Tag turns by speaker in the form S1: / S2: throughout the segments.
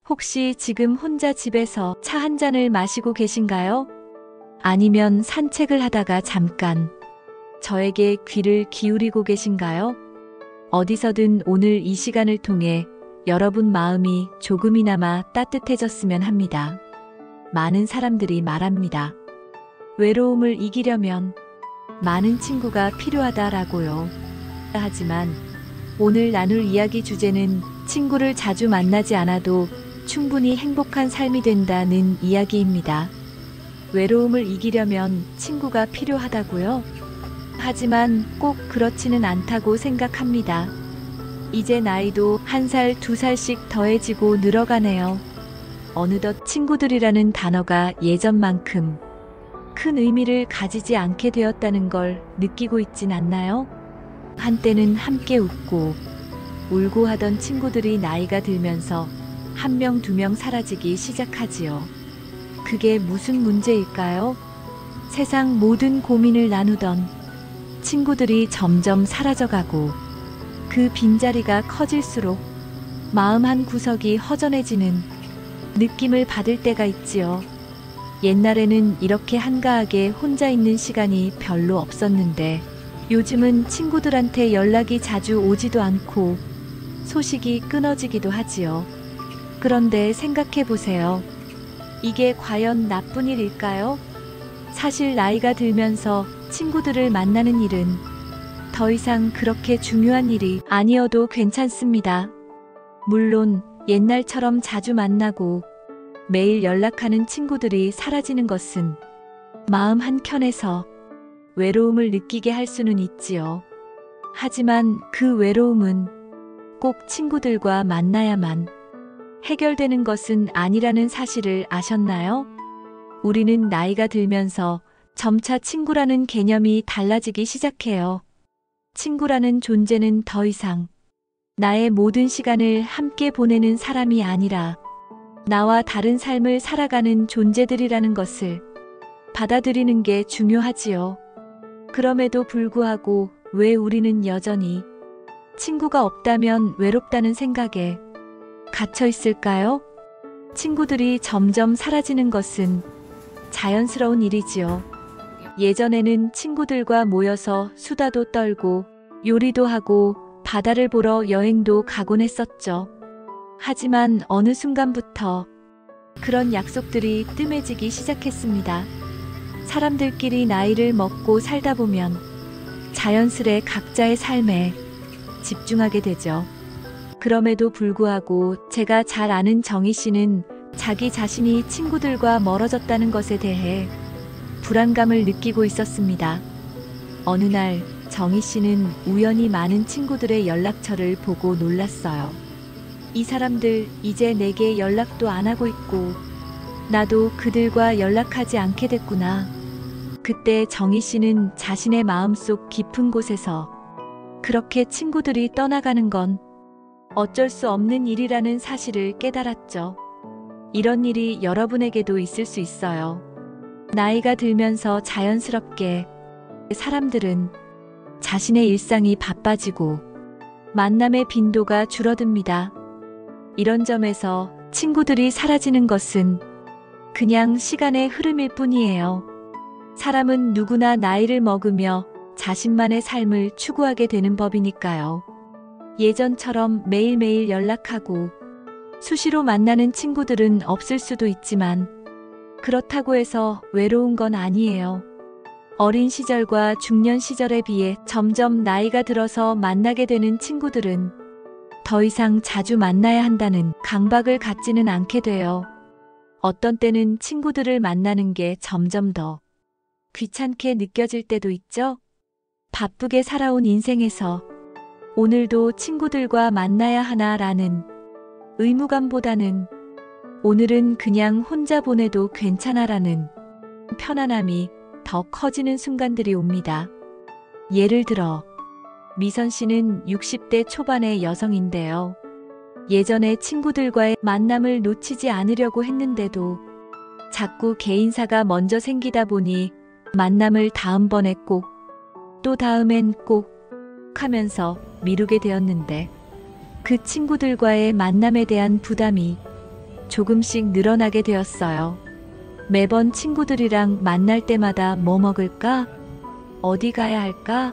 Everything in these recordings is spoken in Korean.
S1: 혹시 지금 혼자 집에서 차 한 잔을 마시고 계신가요? 아니면 산책을 하다가 잠깐 저에게 귀를 기울이고 계신가요? 어디서든 오늘 이 시간을 통해 여러분 마음이 조금이나마 따뜻해졌으면 합니다. 많은 사람들이 말합니다. 외로움을 이기려면 많은 친구가 필요하다라고요. 하지만 오늘 나눌 이야기 주제는 친구를 자주 만나지 않아도 충분히 행복한 삶이 된다는 이야기입니다. 외로움을 이기려면 친구가 필요하다고요? 하지만 꼭 그렇지는 않다고 생각합니다. 이제 나이도 1살, 2살씩 더해지고 늘어가네요. 어느덧 친구들이라는 단어가 예전만큼 큰 의미를 가지지 않게 되었다는 걸 느끼고 있진 않나요? 한때는 함께 웃고 울고 하던 친구들이 나이가 들면서 1명, 2명 사라지기 시작하지요. 그게 무슨 문제일까요? 세상 모든 고민을 나누던 친구들이 점점 사라져가고 그 빈자리가 커질수록 마음 한 구석이 허전해지는 느낌을 받을 때가 있지요. 옛날에는 이렇게 한가하게 혼자 있는 시간이 별로 없었는데 요즘은 친구들한테 연락이 자주 오지도 않고 소식이 끊어지기도 하지요. 그런데 생각해 보세요. 이게 과연 나쁜 일일까요? 사실 나이가 들면서 친구들을 만나는 일은 더 이상 그렇게 중요한 일이 아니어도 괜찮습니다. 물론 옛날처럼 자주 만나고 매일 연락하는 친구들이 사라지는 것은 마음 한켠에서 외로움을 느끼게 할 수는 있지요. 하지만 그 외로움은 꼭 친구들과 만나야만 해결되는 것은 아니라는 사실을 아셨나요? 우리는 나이가 들면서 점차 친구라는 개념이 달라지기 시작해요. 친구라는 존재는 더 이상 나의 모든 시간을 함께 보내는 사람이 아니라 나와 다른 삶을 살아가는 존재들이라는 것을 받아들이는 게 중요하지요. 그럼에도 불구하고 왜 우리는 여전히 친구가 없다면 외롭다는 생각에 갇혀 있을까요? 친구들이 점점 사라지는 것은 자연스러운 일이지요. 예전에는 친구들과 모여서 수다도 떨고 요리도 하고 바다를 보러 여행도 가곤 했었죠. 하지만 어느 순간부터 그런 약속들이 뜸해지기 시작했습니다. 사람들끼리 나이를 먹고 살다 보면 자연스레 각자의 삶에 집중하게 되죠. 그럼에도 불구하고 제가 잘 아는 정희 씨는 자기 자신이 친구들과 멀어졌다는 것에 대해 불안감을 느끼고 있었습니다. 어느 날 정희 씨는 우연히 많은 친구들의 연락처를 보고 놀랐어요. 이 사람들 이제 내게 연락도 안 하고 있고 나도 그들과 연락하지 않게 됐구나. 그때 정희 씨는 자신의 마음속 깊은 곳에서 그렇게 친구들이 떠나가는 건 어쩔 수 없는 일이라는 사실을 깨달았죠. 이런 일이 여러분에게도 있을 수 있어요. 나이가 들면서 자연스럽게 사람들은 자신의 일상이 바빠지고 만남의 빈도가 줄어듭니다. 이런 점에서 친구들이 사라지는 것은 그냥 시간의 흐름일 뿐이에요. 사람은 누구나 나이를 먹으며 자신만의 삶을 추구하게 되는 법이니까요. 예전처럼 매일매일 연락하고 수시로 만나는 친구들은 없을 수도 있지만 그렇다고 해서 외로운 건 아니에요. 어린 시절과 중년 시절에 비해 점점 나이가 들어서 만나게 되는 친구들은 더 이상 자주 만나야 한다는 강박을 갖지는 않게 돼요. 어떤 때는 친구들을 만나는 게 점점 더 귀찮게 느껴질 때도 있죠. 바쁘게 살아온 인생에서 오늘도 친구들과 만나야 하나라는 의무감보다는 오늘은 그냥 혼자 보내도 괜찮아라는 편안함이 더 커지는 순간들이 옵니다. 예를 들어 미선 씨는 60대 초반의 여성인데요. 예전에 친구들과의 만남을 놓치지 않으려고 했는데도 자꾸 개인사가 먼저 생기다 보니 만남을 다음번에 꼭, 또 다음엔 꼭 하면서 미루게 되었는데 그 친구들과의 만남에 대한 부담이 조금씩 늘어나게 되었어요. 매번 친구들이랑 만날 때마다 뭐 먹을까? 어디 가야 할까?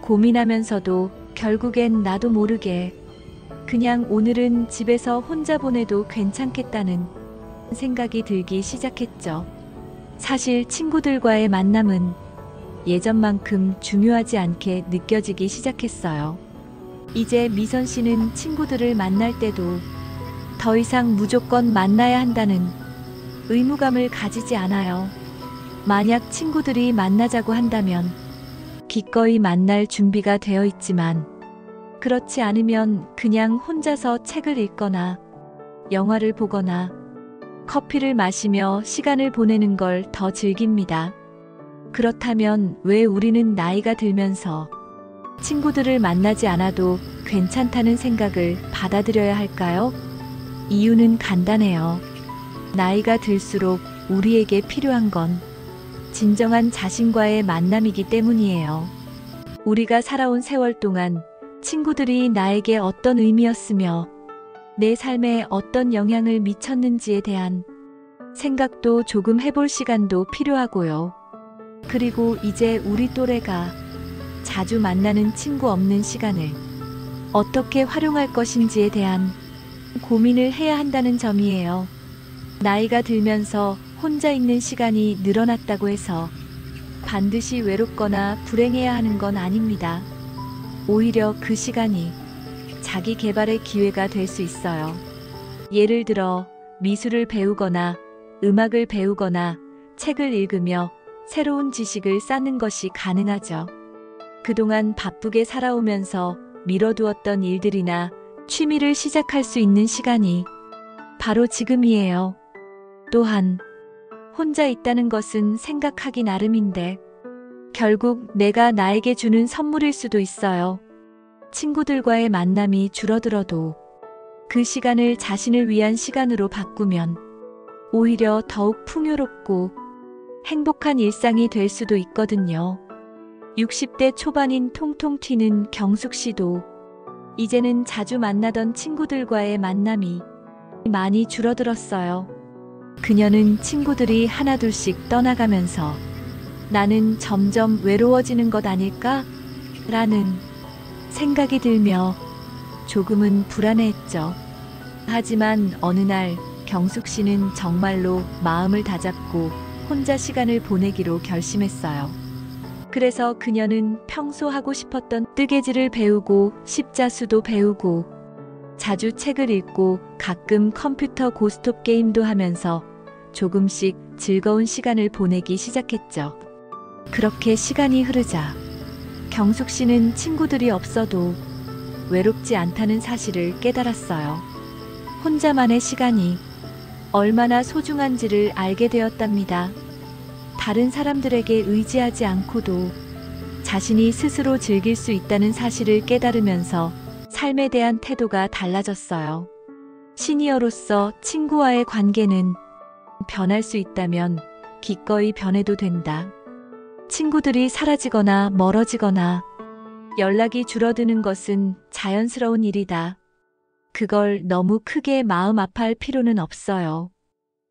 S1: 고민하면서도 결국엔 나도 모르게 그냥 오늘은 집에서 혼자 보내도 괜찮겠다는 생각이 들기 시작했죠. 사실 친구들과의 만남은 예전만큼 중요하지 않게 느껴지기 시작했어요. 이제 미선 씨는 친구들을 만날 때도 더 이상 무조건 만나야 한다는 의무감을 가지지 않아요. 만약 친구들이 만나자고 한다면 기꺼이 만날 준비가 되어 있지만 그렇지 않으면 그냥 혼자서 책을 읽거나 영화를 보거나 커피를 마시며 시간을 보내는 걸 더 즐깁니다. 그렇다면 왜 우리는 나이가 들면서 친구들을 만나지 않아도 괜찮다는 생각을 받아들여야 할까요? 이유는 간단해요. 나이가 들수록 우리에게 필요한 건 진정한 자신과의 만남이기 때문이에요. 우리가 살아온 세월 동안 친구들이 나에게 어떤 의미였으며 내 삶에 어떤 영향을 미쳤는지에 대한 생각도 조금 해볼 시간도 필요하고요. 그리고 이제 우리 또래가 자주 만나는 친구 없는 시간을 어떻게 활용할 것인지에 대한 고민을 해야 한다는 점이에요. 나이가 들면서 혼자 있는 시간이 늘어났다고 해서 반드시 외롭거나 불행해야 하는 건 아닙니다. 오히려 그 시간이 자기 개발의 기회가 될 수 있어요. 예를 들어 미술을 배우거나 음악을 배우거나 책을 읽으며 새로운 지식을 쌓는 것이 가능하죠. 그동안 바쁘게 살아오면서 미뤄두었던 일들이나 취미를 시작할 수 있는 시간이 바로 지금이에요. 또한 혼자 있다는 것은 생각하기 나름인데 결국 내가 나에게 주는 선물일 수도 있어요. 친구들과의 만남이 줄어들어도 그 시간을 자신을 위한 시간으로 바꾸면 오히려 더욱 풍요롭고 행복한 일상이 될 수도 있거든요. 60대 초반인 통통 튀는 경숙 씨도 이제는 자주 만나던 친구들과의 만남이 많이 줄어들었어요. 그녀는 친구들이 하나둘씩 떠나가면서 나는 점점 외로워지는 것 아닐까? 라는 생각이 들며 조금은 불안해했죠. 하지만 어느 날 경숙 씨는 정말로 마음을 다잡고 혼자 시간을 보내기로 결심했어요. 그래서 그녀는 평소 하고 싶었던 뜨개질을 배우고 십자수도 배우고 자주 책을 읽고 가끔 컴퓨터 고스톱 게임도 하면서 조금씩 즐거운 시간을 보내기 시작했죠. 그렇게 시간이 흐르자 경숙 씨는 친구들이 없어도 외롭지 않다는 사실을 깨달았어요. 혼자만의 시간이 얼마나 소중한지를 알게 되었답니다. 다른 사람들에게 의지하지 않고도 자신이 스스로 즐길 수 있다는 사실을 깨달으면서 삶에 대한 태도가 달라졌어요. 시니어로서 친구와의 관계는 변할 수 있다면 기꺼이 변해도 된다. 친구들이 사라지거나 멀어지거나 연락이 줄어드는 것은 자연스러운 일이다. 그걸 너무 크게 마음 아파할 필요는 없어요.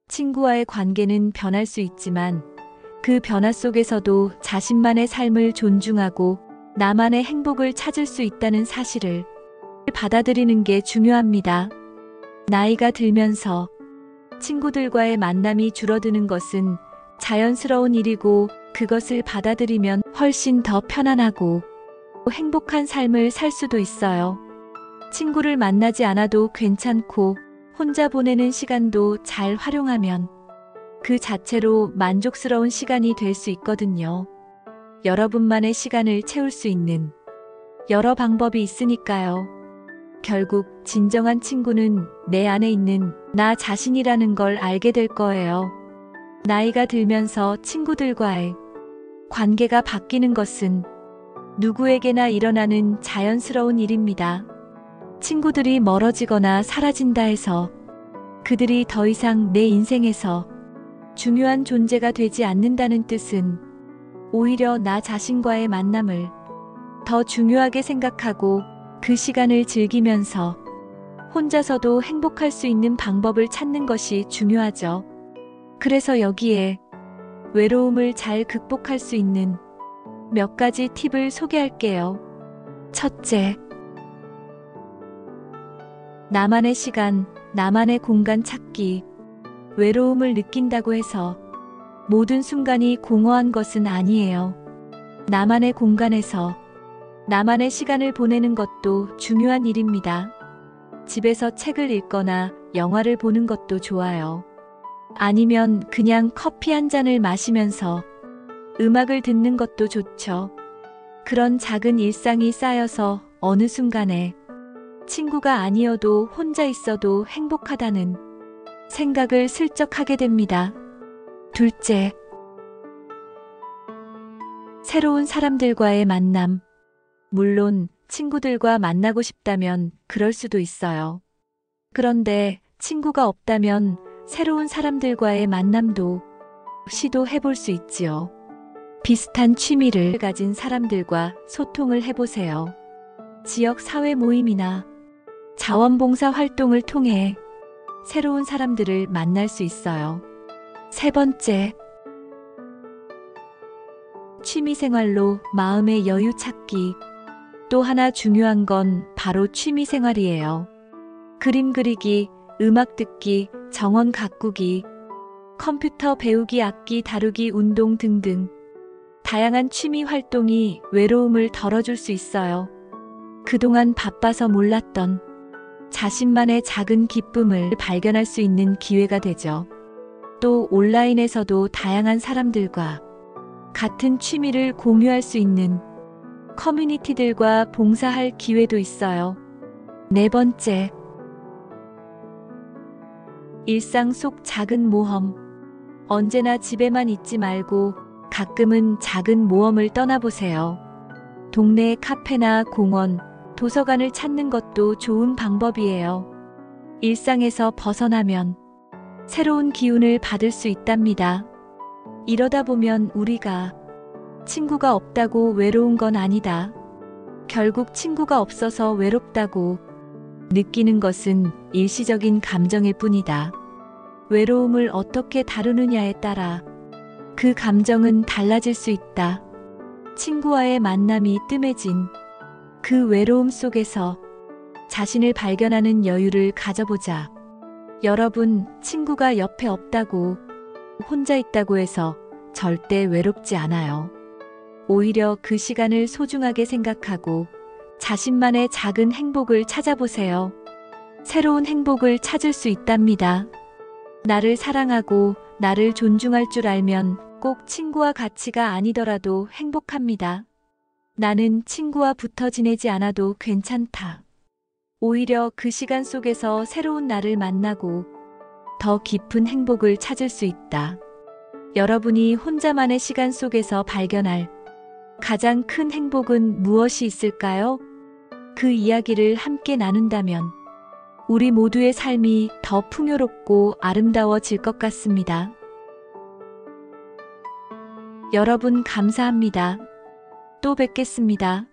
S1: 친구와의 관계는 변할 수 있지만 그 변화 속에서도 자신만의 삶을 존중하고 나만의 행복을 찾을 수 있다는 사실을 받아들이는 게 중요합니다. 나이가 들면서 친구들과의 만남이 줄어드는 것은 자연스러운 일이고 그것을 받아들이면 훨씬 더 편안하고 행복한 삶을 살 수도 있어요. 친구를 만나지 않아도 괜찮고 혼자 보내는 시간도 잘 활용하면 그 자체로 만족스러운 시간이 될 수 있거든요. 여러분만의 시간을 채울 수 있는 여러 방법이 있으니까요. 결국 진정한 친구는 내 안에 있는 나 자신이라는 걸 알게 될 거예요. 나이가 들면서 친구들과의 관계가 바뀌는 것은 누구에게나 일어나는 자연스러운 일입니다. 친구들이 멀어지거나 사라진다 해서 그들이 더 이상 내 인생에서 중요한 존재가 되지 않는다는 뜻은 오히려 나 자신과의 만남을 더 중요하게 생각하고 그 시간을 즐기면서 혼자서도 행복할 수 있는 방법을 찾는 것이 중요하죠. 그래서 여기에 외로움을 잘 극복할 수 있는 몇 가지 팁을 소개할게요. 첫째, 나만의 시간, 나만의 공간 찾기. 외로움을 느낀다고 해서 모든 순간이 공허한 것은 아니에요. 나만의 공간에서 나만의 시간을 보내는 것도 중요한 일입니다. 집에서 책을 읽거나 영화를 보는 것도 좋아요. 아니면 그냥 커피 한 잔을 마시면서 음악을 듣는 것도 좋죠. 그런 작은 일상이 쌓여서 어느 순간에 친구가 아니어도 혼자 있어도 행복하다는 생각을 슬쩍 하게 됩니다. 둘째, 새로운 사람들과의 만남. 물론 친구들과 만나고 싶다면 그럴 수도 있어요. 그런데 친구가 없다면 새로운 사람들과의 만남도 시도해 볼 수 있지요. 비슷한 취미를 가진 사람들과 소통을 해보세요. 지역 사회 모임이나 자원봉사 활동을 통해 새로운 사람들을 만날 수 있어요. 세 번째, 취미생활로 마음의 여유 찾기. 또 하나 중요한 건 바로 취미생활이에요. 그림 그리기, 음악 듣기, 정원 가꾸기, 컴퓨터 배우기, 악기 다루기, 운동 등등 다양한 취미 활동이 외로움을 덜어줄 수 있어요. 그동안 바빠서 몰랐던 자신만의 작은 기쁨을 발견할 수 있는 기회가 되죠. 또 온라인에서도 다양한 사람들과 같은 취미를 공유할 수 있는 커뮤니티들과 봉사할 기회도 있어요. 네 번째, 일상 속 작은 모험. 언제나 집에만 있지 말고 가끔은 작은 모험을 떠나보세요. 동네 카페나 공원, 도서관을 찾는 것도 좋은 방법이에요. 일상에서 벗어나면 새로운 기운을 받을 수 있답니다. 이러다 보면 우리가 친구가 없다고 외로운 건 아니다. 결국 친구가 없어서 외롭다고 느끼는 것은 일시적인 감정일 뿐이다. 외로움을 어떻게 다루느냐에 따라 그 감정은 달라질 수 있다. 친구와의 만남이 뜸해진 그 외로움 속에서 자신을 발견하는 여유를 가져보자. 여러분, 친구가 옆에 없다고, 혼자 있다고 해서 절대 외롭지 않아요. 오히려 그 시간을 소중하게 생각하고 자신만의 작은 행복을 찾아보세요. 새로운 행복을 찾을 수 있답니다. 나를 사랑하고 나를 존중할 줄 알면 꼭 친구와 같이가 아니더라도 행복합니다. 나는 친구와 붙어 지내지 않아도 괜찮다. 오히려 그 시간 속에서 새로운 나를 만나고 더 깊은 행복을 찾을 수 있다. 여러분이 혼자만의 시간 속에서 발견할 가장 큰 행복은 무엇이 있을까요? 그 이야기를 함께 나눈다면 우리 모두의 삶이 더 풍요롭고 아름다워질 것 같습니다. 여러분 감사합니다. 또 뵙겠습니다.